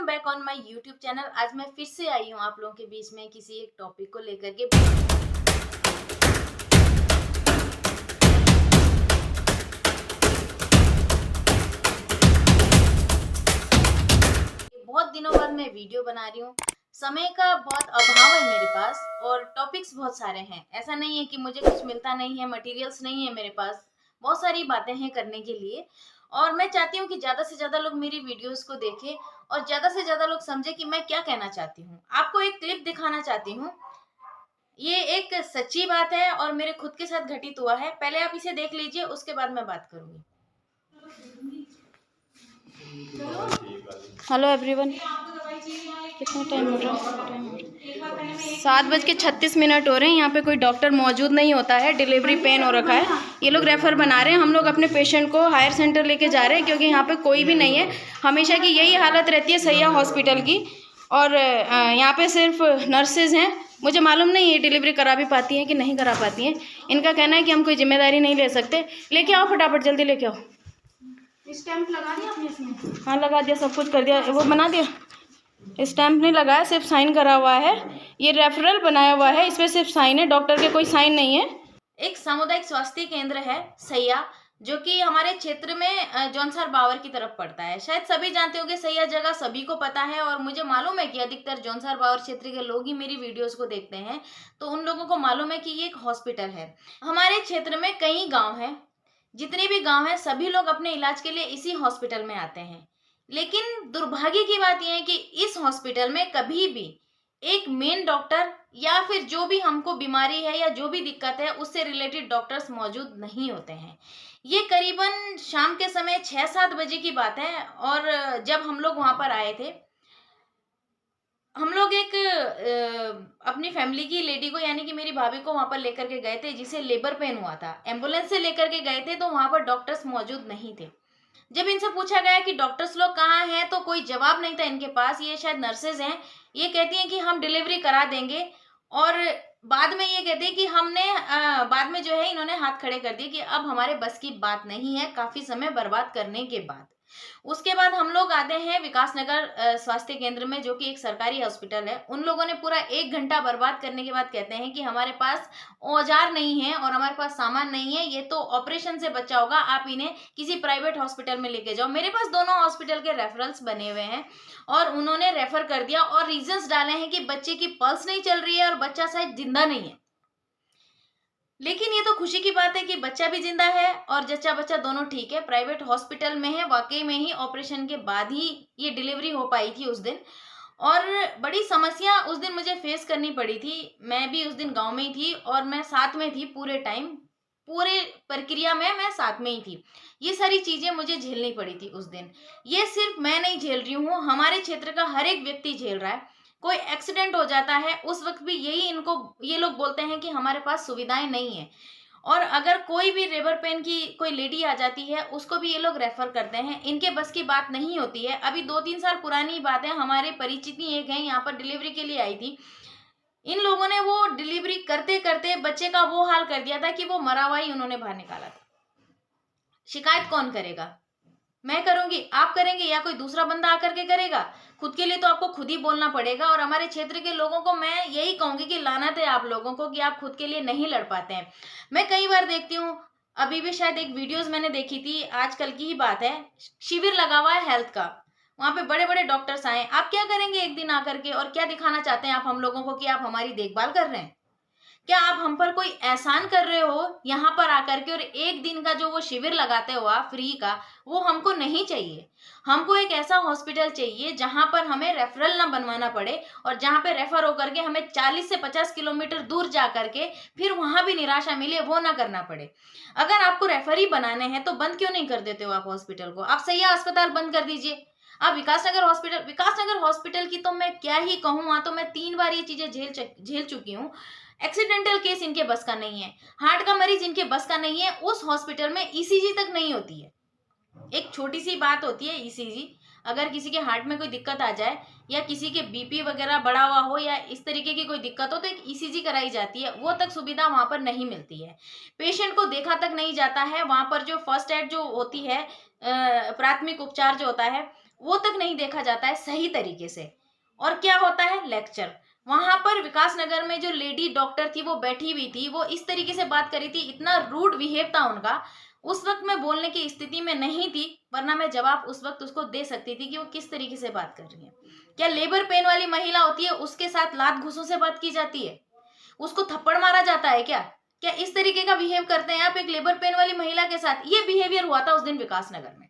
Back on my YouTube channel. आज मैं फिर से आई हूँ आप लोगों के बीच में किसी एक टॉपिक को लेकर के। बहुत दिनों बाद मैं वीडियो बना रही हूँ। समय का बहुत अभाव है मेरे पास और टॉपिक्स बहुत सारे हैं। ऐसा नहीं है कि मुझे कुछ मिलता नहीं है, मटेरियल्स नहीं है मेरे पास। बहुत सारी बातें हैं करने के लिए और मैं चाहती हूँ कि ज़्यादा से ज़्यादा लोग मेरी वीडियोस को देखें और ज़्यादा से ज़्यादा लोग समझे कि मैं क्या कहना चाहती हूँ। आपको एक क्लिप दिखाना चाहती हूँ। ये एक सच्ची बात है और मेरे खुद के साथ घटित हुआ है। पहले आप इसे देख लीजिए, उसके बाद मैं बात करूंगी। हेलो एवरीवन, कितना टाइम हो रहा है? 7:36 हो रहे हैं। यहाँ पे कोई डॉक्टर मौजूद नहीं होता है, डिलीवरी पेन हो रखा है। ये लोग रेफर बना रहे हैं। हम लोग अपने पेशेंट को हायर सेंटर लेके जा रहे हैं क्योंकि यहाँ पे कोई भी नहीं है। हमेशा की यही हालत रहती है सैया हॉस्पिटल की। और यहाँ पे सिर्फ नर्सेज हैं। मुझे मालूम नहीं ये डिलीवरी करा भी पाती हैं कि नहीं करा पाती हैं। इनका कहना है कि हम कोई जिम्मेदारी नहीं ले सकते। लेके आओ फटाफट, जल्दी लेके आओ। स्टैंप लगा दिया आपने इसमें? हाँ लगा दिया, सब कुछ कर दिया। वो बना दिया। स्टैंप नहीं लगाया, सिर्फ साइन करा हुआ है। ये रेफरल बनाया हुआ है, इसमें सिर्फ साइन है, डॉक्टर के कोई साइन नहीं है। एक सामुदायिक स्वास्थ्य केंद्र है सैया, जो कि हमारे क्षेत्र में जौनसार बावर की तरफ पड़ता है। शायद सभी जानते होंगे, सैया जगह सभी को पता है और मुझे मालूम है कि अधिकतर जौनसार बावर क्षेत्र के लोग ही मेरी वीडियोस को देखते हैं, तो उन लोगों को मालूम है कि ये एक हॉस्पिटल है। हमारे क्षेत्र में कई गाँव हैं। जितने भी गांव हैं सभी लोग अपने इलाज के लिए इसी हॉस्पिटल में आते हैं। लेकिन दुर्भाग्य की बात यह है कि इस हॉस्पिटल में कभी भी एक मेन डॉक्टर या फिर जो भी हमको बीमारी है या जो भी दिक्कत है उससे रिलेटेड डॉक्टर्स मौजूद नहीं होते हैं। ये करीबन शाम के समय 6-7 बजे की बात है और जब हम लोग वहां पर आए थे, हम लोग एक अपनी फैमिली की लेडी को यानी कि मेरी भाभी को वहां पर लेकर के गए थे, जिसे लेबर पेन हुआ था। एम्बुलेंस से लेकर के गए थे तो वहां पर डॉक्टर्स मौजूद नहीं थे। जब इनसे पूछा गया कि डॉक्टर्स लोग कहाँ हैं तो कोई जवाब नहीं था इनके पास। ये शायद नर्सेज हैं। ये कहती हैं कि हम डिलीवरी करा देंगे और बाद में ये कहते हैं कि हमने बाद में जो है इन्होंने हाथ खड़े कर दिए कि अब हमारे बस की बात नहीं है, काफी समय बर्बाद करने के बाद। उसके बाद हम लोग आते हैं विकासनगर स्वास्थ्य केंद्र में, जो कि एक सरकारी हॉस्पिटल है। उन लोगों ने पूरा 1 घंटा बर्बाद करने के बाद कहते हैं कि हमारे पास औजार नहीं है और हमारे पास सामान नहीं है, ये तो ऑपरेशन से बचा होगा, आप इन्हें किसी प्राइवेट हॉस्पिटल में लेके जाओ। मेरे पास दोनों हॉस्पिटल के रेफरल्स बने हुए हैं और उन्होंने रेफर कर दिया और रीजंस डाले हैं कि बच्चे की पल्स नहीं चल रही है और बच्चा शायद जिंदा नहीं है। लेकिन ये तो खुशी की बात है कि बच्चा भी जिंदा है और जच्चा बच्चा दोनों ठीक है, प्राइवेट हॉस्पिटल में है। वाकई में ही ऑपरेशन के बाद ही ये डिलीवरी हो पाई थी उस दिन। और बड़ी समस्या उस दिन मुझे फेस करनी पड़ी थी। मैं भी उस दिन गांव में ही थी और मैं साथ में थी पूरे टाइम, पूरे प्रक्रिया में मैं साथ में ही थी। ये सारी चीजें मुझे झेलनी पड़ी थी उस दिन। ये सिर्फ मैं नहीं झेल रही हूँ, हमारे क्षेत्र का हर एक व्यक्ति झेल रहा है। कोई एक्सीडेंट हो जाता है उस वक्त भी ये लोग बोलते हैं कि हमारे पास सुविधाएं नहीं है। और अगर कोई भी लेबर पेन की कोई लेडी आ जाती है उसको भी ये लोग रेफर करते हैं। इनके बस की बात नहीं होती है। अभी 2-3 साल पुरानी बात है, हमारे परिचित ही एक है यहाँ पर डिलीवरी के लिए आई थी। इन लोगों ने वो डिलीवरी करते करते बच्चे का वो हाल कर दिया था कि वो मरा हुआ ही उन्होंने बाहर निकाला था। शिकायत कौन करेगा? मैं करूंगी, आप करेंगे या कोई दूसरा बंदा आकर के करेगा? खुद के लिए तो आपको खुद ही बोलना पड़ेगा। और हमारे क्षेत्र के लोगों को मैं यही कहूंगी कि लानत है आप लोगों को कि आप खुद के लिए नहीं लड़ पाते हैं। मैं कई बार देखती हूँ, अभी भी शायद एक वीडियोस मैंने देखी थी, आजकल की ही बात है, शिविर लगा हुआ है हेल्थ का। वहां पे बड़े बड़े डॉक्टर्स आए। आप क्या करेंगे एक दिन आकर के और क्या दिखाना चाहते हैं आप हम लोगों को कि आप हमारी देखभाल कर रहे हैं? क्या आप हम पर कोई एहसान कर रहे हो यहाँ पर आकर के? और एक दिन का जो वो शिविर लगाते हो आप फ्री का, वो हमको नहीं चाहिए। हमको एक ऐसा हॉस्पिटल चाहिए जहां पर हमें रेफरल ना बनवाना पड़े और जहां पे रेफर होकर के हमें 40 से 50 किलोमीटर दूर जा करके फिर वहां भी निराशा मिले, वो ना करना पड़े। अगर आपको रेफर ही बनाने हैं तो बंद क्यों नहीं कर देते हो आप हॉस्पिटल को? आप सैया अस्पताल बंद कर दीजिए। आप विकासनगर हॉस्पिटल की तो मैं क्या ही कहूँ, वहां तो मैं 3 बार ये चीजें झेल चुकी हूँ। एक्सीडेंटल केस इनके बस का नहीं है, हार्ट का मरीज इनके बस का नहीं है। उस हॉस्पिटल में ईसीजी तक नहीं होती है। एक छोटी सी बात होती है ईसीजी, अगर किसी के हार्ट में कोई दिक्कत आ जाए या किसी के बीपी वगैरह बढ़ा हुआ हो या इस तरीके की कोई दिक्कत हो तो एक ईसीजी कराई जाती है। वो तक सुविधा वहां पर नहीं मिलती है। पेशेंट को देखा तक नहीं जाता है। वहां पर जो फर्स्ट एड जो होती है, प्राथमिक उपचार जो होता है वो तक नहीं देखा जाता है सही तरीके से। और क्या होता है, लेक्चर। वहां पर विकासनगर में जो लेडी डॉक्टर थी वो बैठी हुई थी, वो इस तरीके से बात करी थी, इतना रूड बिहेव था उनका। उस वक्त मैं बोलने की स्थिति में नहीं थी, वरना मैं जवाब उस वक्त उसको दे सकती थी कि वो किस तरीके से बात कर रही है। क्या लेबर पेन वाली महिला होती है उसके साथ लात घूंसों से बात की जाती है, उसको थप्पड़ मारा जाता है क्या? क्या इस तरीके का बिहेव करते हैं आप एक लेबर पेन वाली महिला के साथ? ये बिहेवियर हुआ था उस दिन विकासनगर में,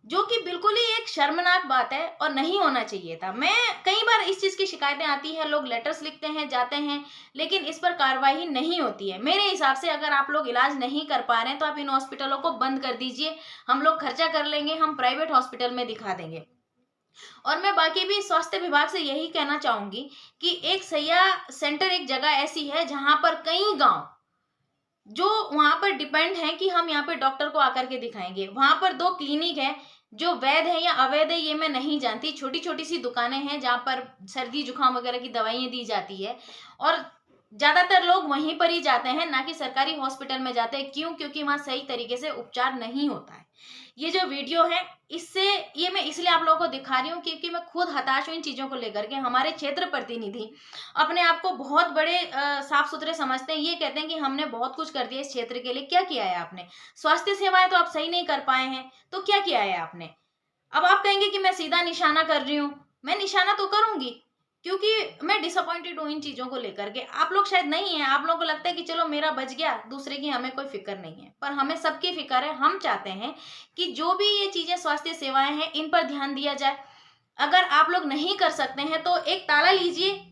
जो कि बिल्कुल ही एक शर्मनाक बात है और नहीं होना चाहिए था। मैं कई बार इस चीज की शिकायतें आती है, लोग लेटर्स लिखते हैं, जाते हैं, लेकिन इस पर कार्रवाई नहीं होती है। मेरे हिसाब से अगर आप लोग इलाज नहीं कर पा रहे हैं तो आप इन हॉस्पिटलों को बंद कर दीजिए, हम लोग खर्चा कर लेंगे, हम प्राइवेट हॉस्पिटल में दिखा देंगे। और मैं बाकी भी स्वास्थ्य विभाग से यही कहना चाहूंगी कि एक सैया सेंटर एक जगह ऐसी है जहां पर कई गांव जो वहां पर डिपेंड है कि हम यहाँ पे डॉक्टर को आकर के दिखाएंगे। वहां पर 2 क्लिनिक है जो वैध है या अवैध है ये मैं नहीं जानती, छोटी छोटी सी दुकानें हैं जहाँ पर सर्दी जुकाम वगैरह की दवाइयाँ दी जाती है, और ज्यादातर लोग वहीं पर ही जाते हैं, ना कि सरकारी हॉस्पिटल में जाते हैं। क्यों? क्योंकि वहां सही तरीके से उपचार नहीं होता है। ये जो वीडियो है इससे ये मैं इसलिए आप लोगों को दिखा रही हूँ क्योंकि मैं खुद हताश हूँ इन चीजों को लेकर के। हमारे क्षेत्र प्रतिनिधि अपने आप को बहुत बड़े साफ सुथरे समझते हैं, ये कहते हैं कि हमने बहुत कुछ कर दिया इस क्षेत्र के लिए। क्या किया है आपने? स्वास्थ्य सेवाएं तो आप सही नहीं कर पाए हैं, तो क्या किया है आपने? अब आप कहेंगे कि मैं सीधा निशाना कर रही हूँ, मैं निशाना तो करूंगी क्योंकि मैं डिसअपॉइंटेड हूँ इन चीजों को लेकर के। आप लोग शायद नहीं है, आप लोगों को लगता है कि चलो मेरा बच गया, दूसरे की हमें कोई फिक्र नहीं है, पर हमें सबकी फिक्र है। हम चाहते हैं कि जो भी ये चीजें स्वास्थ्य सेवाएं हैं इन पर ध्यान दिया जाए। अगर आप लोग नहीं कर सकते हैं तो एक ताला लीजिए,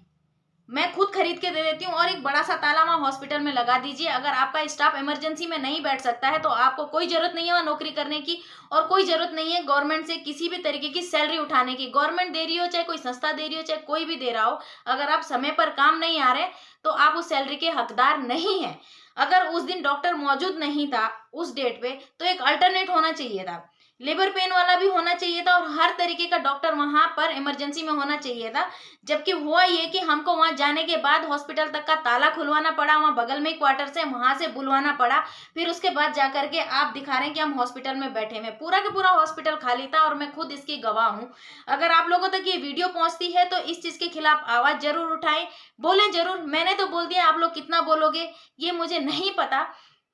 मैं खुद खरीद के दे देती हूँ, और एक बड़ा सा ताला वहां हॉस्पिटल में लगा दीजिए। अगर आपका स्टाफ इमरजेंसी में नहीं बैठ सकता है तो आपको कोई जरूरत नहीं है वहां नौकरी करने की, और कोई जरूरत नहीं है गवर्नमेंट से किसी भी तरीके की सैलरी उठाने की। गवर्नमेंट दे रही हो, चाहे कोई संस्था दे रही हो, चाहे कोई भी दे रहा हो, अगर आप समय पर काम नहीं आ रहे तो आप उस सैलरी के हकदार नहीं है। अगर उस दिन डॉक्टर मौजूद नहीं था उस डेट पे तो एक अल्टरनेट होना चाहिए था, लेबर पेन वाला भी होना चाहिए था, और हर तरीके का डॉक्टर वहां पर इमरजेंसी में होना चाहिए था। जबकि हुआ ये कि हमको वहां जाने के बाद हॉस्पिटल तक का ताला खुलवाना पड़ा, वहां बगल में क्वार्टर से वहां से बुलवाना पड़ा, फिर उसके बाद जाकर के आप दिखा रहे हैं कि हम हॉस्पिटल में बैठे हैं। पूरा का पूरा हॉस्पिटल खाली था और मैं खुद इसकी गवाह हूँ। अगर आप लोगों तक ये वीडियो पहुंचती है तो इस चीज के खिलाफ आवाज जरूर उठाएं, बोलें जरूर। मैंने तो बोल दिया, आप लोग कितना बोलोगे ये मुझे नहीं पता,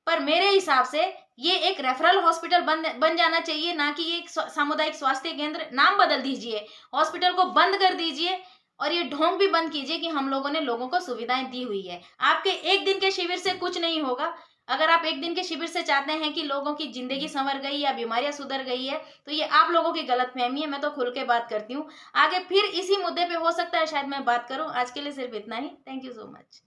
पर मेरे हिसाब से ये एक रेफरल हॉस्पिटल बन जाना चाहिए, ना कि एक सामुदायिक स्वास्थ्य केंद्र। नाम बदल दीजिए, हॉस्पिटल को बंद कर दीजिए, और ये ढोंग भी बंद कीजिए कि हम लोगों ने लोगों को सुविधाएं दी हुई है। आपके एक दिन के शिविर से कुछ नहीं होगा। अगर आप एक दिन के शिविर से चाहते हैं कि लोगों की जिंदगी संवर गई या बीमारियां सुधर गई है तो ये आप लोगों की गलतफहमी है। मैं तो खुल के बात करती हूँ, आगे फिर इसी मुद्दे पे हो सकता है शायद मैं बात करूं। आज के लिए सिर्फ इतना ही। Thank you so much.